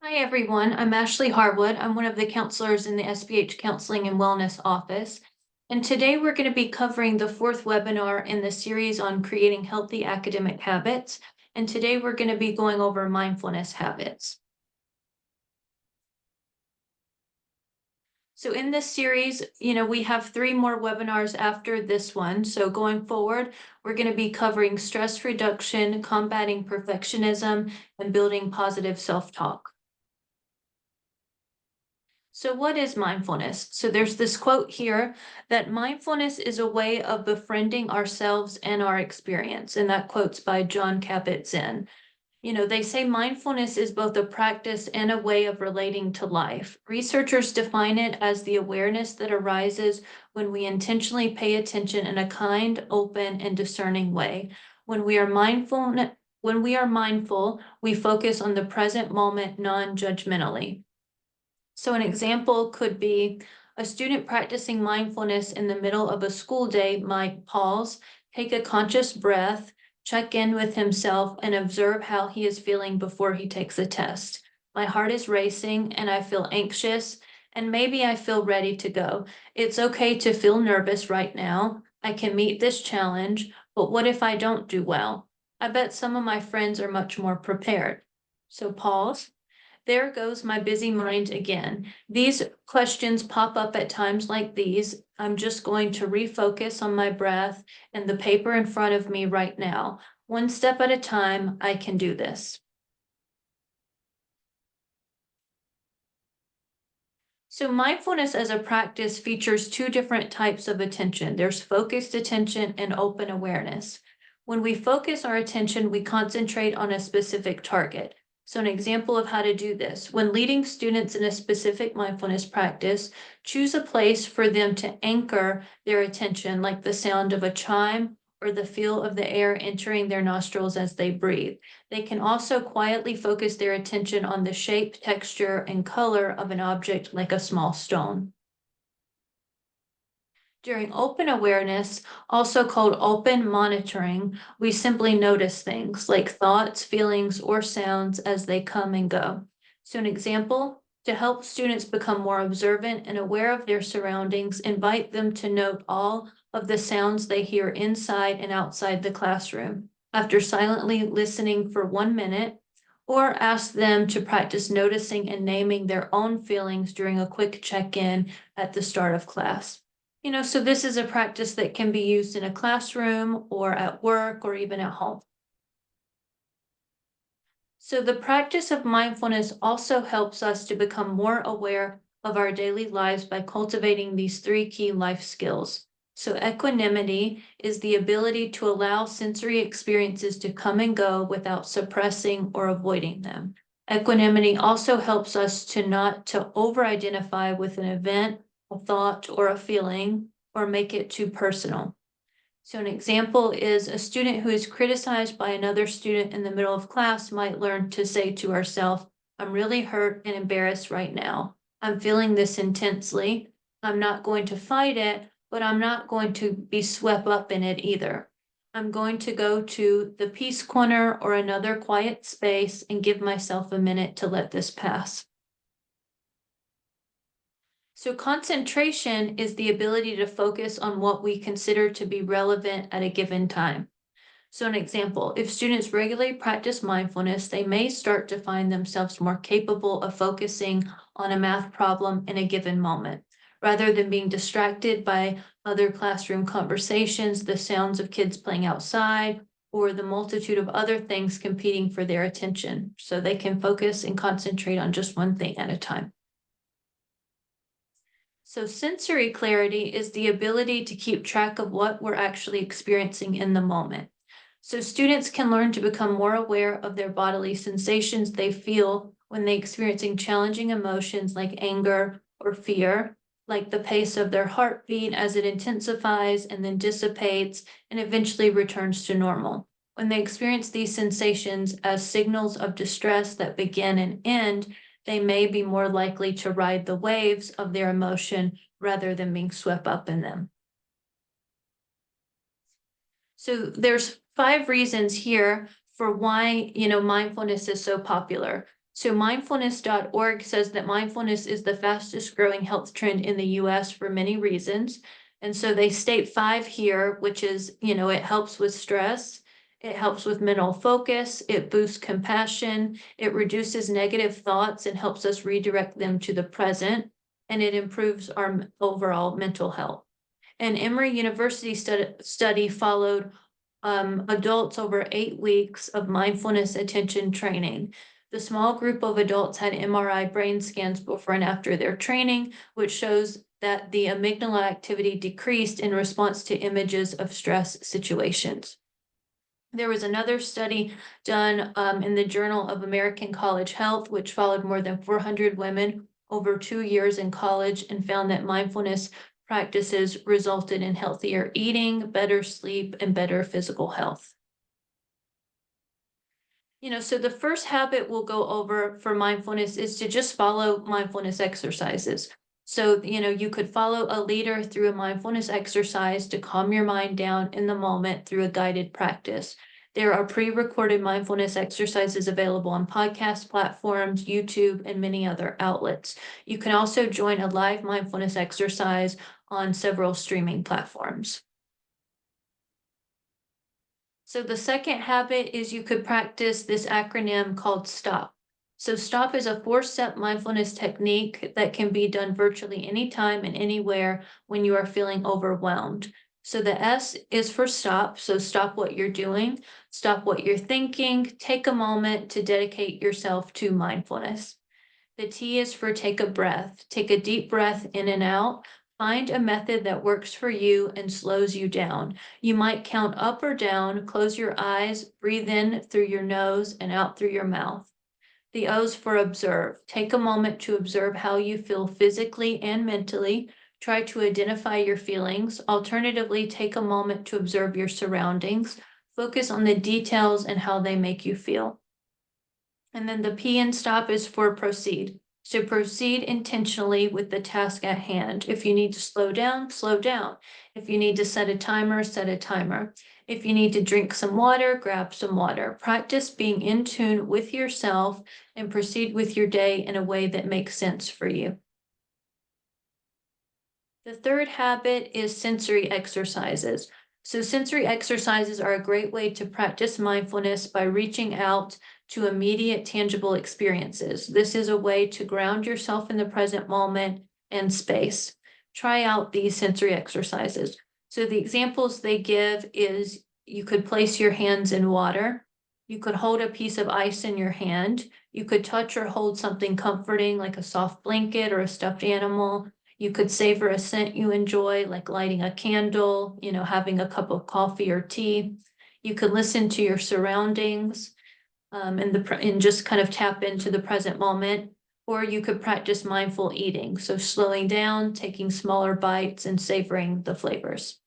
Hi, everyone. I'm Ashley Harwood. I'm one of the counselors in the SBH Counseling and Wellness Office. And today we're going to be covering the fourth webinar in the series on creating healthy academic habits. And today we're going to be going over mindfulness habits. So in this series, we have 3 more webinars after this one. So going forward, we're going to be covering stress reduction, combating perfectionism, and building positive self-talk. So what is mindfulness? So there's this quote here that mindfulness is a way of befriending ourselves and our experience. And that quote's by John Kabat-Zinn. They say mindfulness is both a practice and a way of relating to life. Researchers define it as the awareness that arises when we intentionally pay attention in a kind, open, and discerning way. When we are mindful, we focus on the present moment non-judgmentally. So an example could be a student practicing mindfulness in the middle of a school day might pause, take a conscious breath, check in with himself, and observe how he is feeling before he takes a test. My heart is racing and I feel anxious, and maybe I feel ready to go. It's okay to feel nervous right now. I can meet this challenge, but what if I don't do well? I bet some of my friends are much more prepared. So pause. There goes my busy mind again. These questions pop up at times like these. I'm just going to refocus on my breath and the paper in front of me right now. One step at a time, I can do this. So mindfulness as a practice features 2 different types of attention. There's focused attention and open awareness. When we focus our attention, we concentrate on a specific target. So an example of how to do this, when leading students in a specific mindfulness practice, choose a place for them to anchor their attention, like the sound of a chime or the feel of the air entering their nostrils as they breathe. They can also quietly focus their attention on the shape, texture, and color of an object like a small stone. During open awareness, also called open monitoring, we simply notice things like thoughts, feelings, or sounds as they come and go. So an example, to help students become more observant and aware of their surroundings, invite them to note all of the sounds they hear inside and outside the classroom after silently listening for 1 minute, or ask them to practice noticing and naming their own feelings during a quick check-in at the start of class. So this is a practice that can be used in a classroom or at work or even at home. So the practice of mindfulness also helps us to become more aware of our daily lives by cultivating these 3 key life skills. So equanimity is the ability to allow sensory experiences to come and go without suppressing or avoiding them. Equanimity also helps us to not to over-identify with an event, a thought, or a feeling, or make it too personal. So an example is a student who is criticized by another student in the middle of class might learn to say to herself, I'm really hurt and embarrassed right now. I'm feeling this intensely. I'm not going to fight it, but I'm not going to be swept up in it either. I'm going to go to the peace corner or another quiet space and give myself a minute to let this pass. So concentration is the ability to focus on what we consider to be relevant at a given time. So an example, if students regularly practice mindfulness, they may start to find themselves more capable of focusing on a math problem in a given moment, rather than being distracted by other classroom conversations, the sounds of kids playing outside, or the multitude of other things competing for their attention. So they can focus and concentrate on just one thing at a time. So sensory clarity is the ability to keep track of what we're actually experiencing in the moment. So students can learn to become more aware of their bodily sensations they feel when they're experiencing challenging emotions like anger or fear, like the pace of their heartbeat as it intensifies and then dissipates and eventually returns to normal. When they experience these sensations as signals of distress that begin and end, they may be more likely to ride the waves of their emotion rather than being swept up in them. So there's 5 reasons here for why, mindfulness is so popular. So mindfulness.org says that mindfulness is the fastest growing health trend in the US for many reasons. And so they state 5 here, which is, it helps with stress, it helps with mental focus, it boosts compassion, it reduces negative thoughts and helps us redirect them to the present, and it improves our overall mental health. An Emory University study followed adults over 8 weeks of mindfulness attention training. The small group of adults had MRI brain scans before and after their training, which shows that the amygdala activity decreased in response to images of stress situations. There was another study done in the Journal of American College Health, which followed more than 400 women over 2 years in college and found that mindfulness practices resulted in healthier eating, better sleep, and better physical health. So the first habit we'll go over for mindfulness is to just follow mindfulness exercises. So, you could follow a leader through a mindfulness exercise to calm your mind down in the moment through a guided practice. There are pre-recorded mindfulness exercises available on podcast platforms, YouTube, and many other outlets. You can also join a live mindfulness exercise on several streaming platforms. So the second habit is you could practice this acronym called STOP. So STOP is a 4-step mindfulness technique that can be done virtually anytime and anywhere when you are feeling overwhelmed. So the S is for stop. So stop what you're doing, stop what you're thinking, take a moment to dedicate yourself to mindfulness. The T is for take a breath. Take a deep breath in and out. Find a method that works for you and slows you down. You might count up or down, close your eyes, breathe in through your nose and out through your mouth. The O's for observe. Take a moment to observe how you feel physically and mentally. Try to identify your feelings. Alternatively, take a moment to observe your surroundings. Focus on the details and how they make you feel. And then the P in stop is for proceed. So proceed intentionally with the task at hand. If you need to slow down, slow down. If you need to set a timer, set a timer. If you need to drink some water, grab some water. Practice being in tune with yourself and proceed with your day in a way that makes sense for you. The third habit is sensory exercises. So sensory exercises are a great way to practice mindfulness by reaching out to immediate tangible experiences. This is a way to ground yourself in the present moment and space. Try out these sensory exercises. So the examples they give is you could place your hands in water. You could hold a piece of ice in your hand. You could touch or hold something comforting like a soft blanket or a stuffed animal. You could savor a scent you enjoy, like lighting a candle, having a cup of coffee or tea. You could listen to your surroundings and just kind of tap into the present moment. Or you could practice mindful eating, so slowing down, taking smaller bites, and savoring the flavors.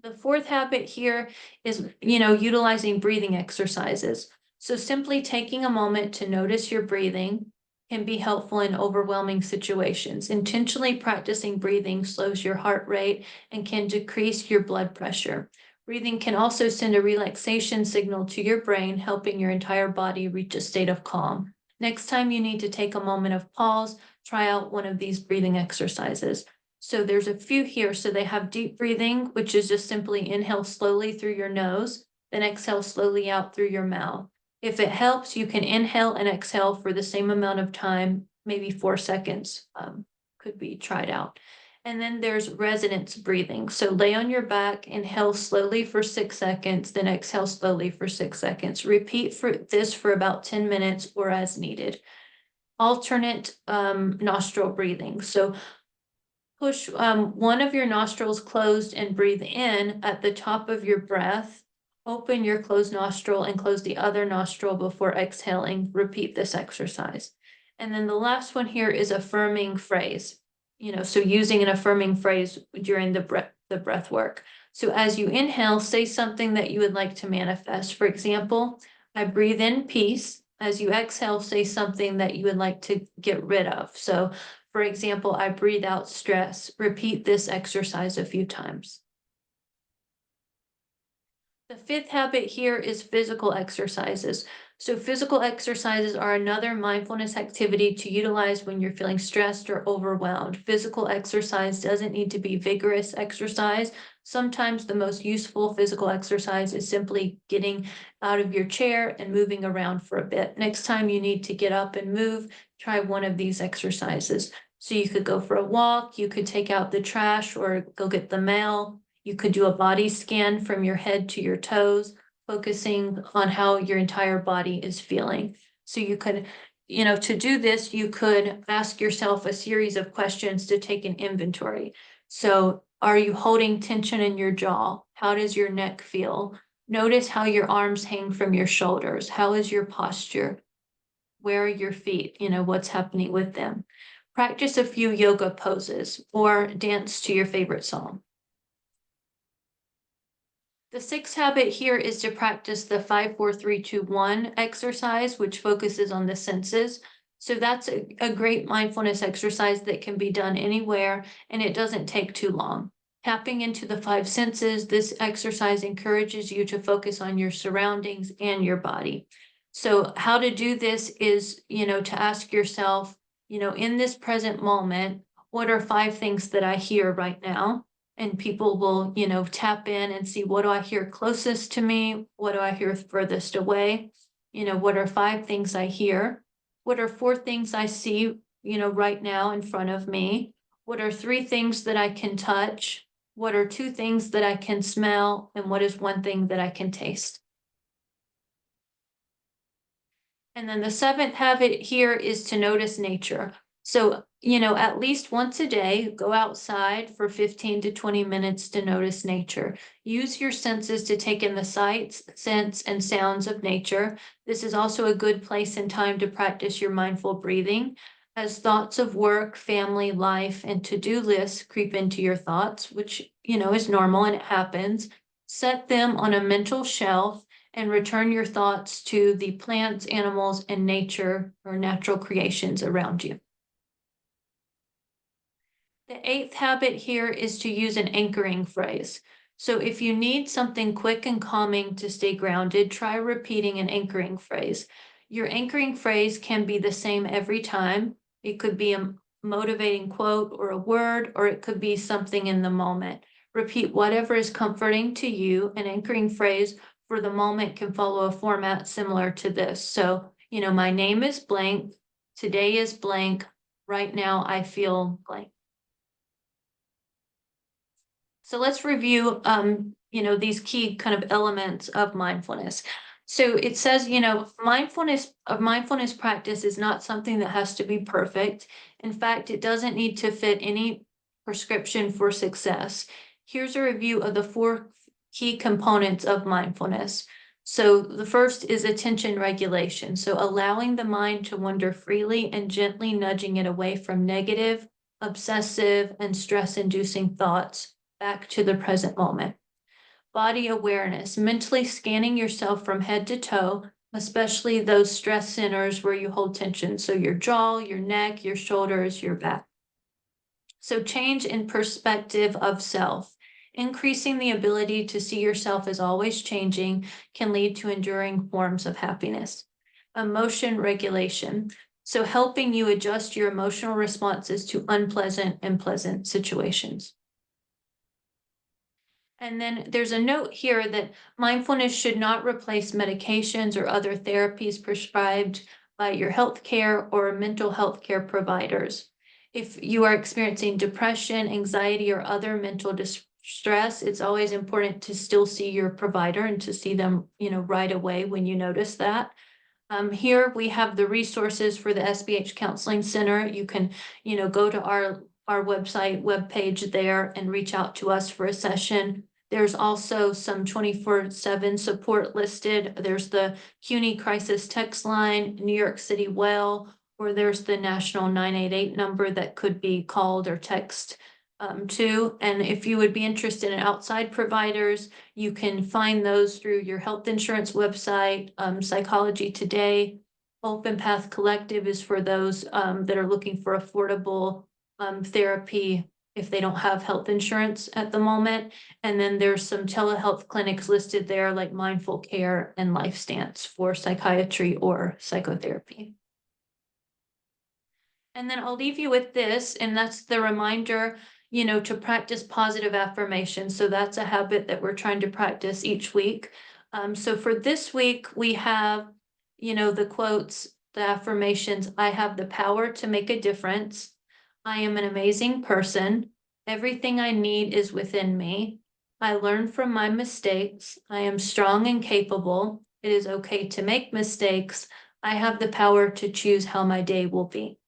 The fourth habit here is, utilizing breathing exercises. So simply taking a moment to notice your breathing can be helpful in overwhelming situations. Intentionally practicing breathing slows your heart rate and can decrease your blood pressure. Breathing can also send a relaxation signal to your brain, helping your entire body reach a state of calm. Next time you need to take a moment of pause, try out one of these breathing exercises. So there's a few here. So they have deep breathing, which is just simply inhale slowly through your nose, then exhale slowly out through your mouth. If it helps, you can inhale and exhale for the same amount of time, maybe 4 seconds could be tried out. And then there's resonance breathing. So lay on your back, inhale slowly for 6 seconds, then exhale slowly for 6 seconds. Repeat this for about 10 minutes or as needed. Alternate nostril breathing. So push one of your nostrils closed and breathe in at the top of your breath. Open your closed nostril and close the other nostril before exhaling. Repeat this exercise. And then the last one here is affirming phrase. So using an affirming phrase during the breath work. So as you inhale, say something that you would like to manifest. For example, I breathe in peace. As you exhale, say something that you would like to get rid of. So for example, I breathe out stress. Repeat this exercise a few times. The fifth habit here is physical exercises. So physical exercises are another mindfulness activity to utilize when you're feeling stressed or overwhelmed. Physical exercise doesn't need to be vigorous exercise. Sometimes the most useful physical exercise is simply getting out of your chair and moving around for a bit. Next time you need to get up and move, try one of these exercises. So you could go for a walk, you could take out the trash or go get the mail. You could do a body scan from your head to your toes, focusing on how your entire body is feeling. So you could, to do this, you could ask yourself a series of questions to take an inventory. So are you holding tension in your jaw? How does your neck feel? Notice how your arms hang from your shoulders. How is your posture? Where are your feet? What's happening with them? Practice a few yoga poses or dance to your favorite song. The sixth habit here is to practice the 5-4-3-2-1 exercise, which focuses on the senses. So that's a great mindfulness exercise that can be done anywhere, and it doesn't take too long. Tapping into the five senses, this exercise encourages you to focus on your surroundings and your body. So how to do this is, to ask yourself, in this present moment, what are five things that I hear right now? And people will, tap in and see, what do I hear closest to me? What do I hear furthest away? What are five things I hear? What are four things I see, right now in front of me? What are three things that I can touch? What are two things that I can smell? And what is one thing that I can taste? And then the seventh habit here is to notice nature. So, at least once a day, go outside for 15 to 20 minutes to notice nature. Use your senses to take in the sights, scents, and sounds of nature. This is also a good place and time to practice your mindful breathing. As thoughts of work, family, life, and to-do lists creep into your thoughts, which, is normal and it happens, set them on a mental shelf and return your thoughts to the plants, animals, and nature or natural creations around you. The eighth habit here is to use an anchoring phrase. So if you need something quick and calming to stay grounded, try repeating an anchoring phrase. Your anchoring phrase can be the same every time. It could be a motivating quote or a word, or it could be something in the moment. Repeat whatever is comforting to you. An anchoring phrase for the moment can follow a format similar to this. So, my name is blank, today is blank, right now I feel blank. So let's review, these key kind of elements of mindfulness. So it says, mindfulness practice is not something that has to be perfect. In fact, it doesn't need to fit any prescription for success. Here's a review of the four key components of mindfulness. So the first is attention regulation. So allowing the mind to wander freely and gently nudging it away from negative, obsessive, and stress-inducing thoughts back to the present moment. Body awareness, mentally scanning yourself from head to toe, especially those stress centers where you hold tension. So your jaw, your neck, your shoulders, your back. So change in perspective of self. Increasing the ability to see yourself as always changing can lead to enduring forms of happiness. Emotion regulation. So helping you adjust your emotional responses to unpleasant and pleasant situations. And then there's a note here that mindfulness should not replace medications or other therapies prescribed by your healthcare or mental health care providers. If you are experiencing depression, anxiety, or other mental distress, it's always important to still see your provider and to see them, right away when you notice that. Here we have the resources for the SBH Counseling Center. You can, go to our webpage there and reach out to us for a session. There's also some 24/7 support listed. There's the CUNY crisis text line, New York City Well, or there's the national 988 number that could be called or text to. And if you would be interested in outside providers, you can find those through your health insurance website, Psychology Today. Open Path Collective is for those that are looking for affordable therapy if they don't have health insurance at the moment. And then there's some telehealth clinics listed there, like Mindful Care and Life Stance for psychiatry or psychotherapy. And then I'll leave you with this, and that's the reminder, to practice positive affirmations. So that's a habit that we're trying to practice each week. So for this week, we have, the quotes, the affirmations: I have the power to make a difference. I am an amazing person. Everything I need is within me. I learn from my mistakes. I am strong and capable. It is okay to make mistakes. I have the power to choose how my day will be.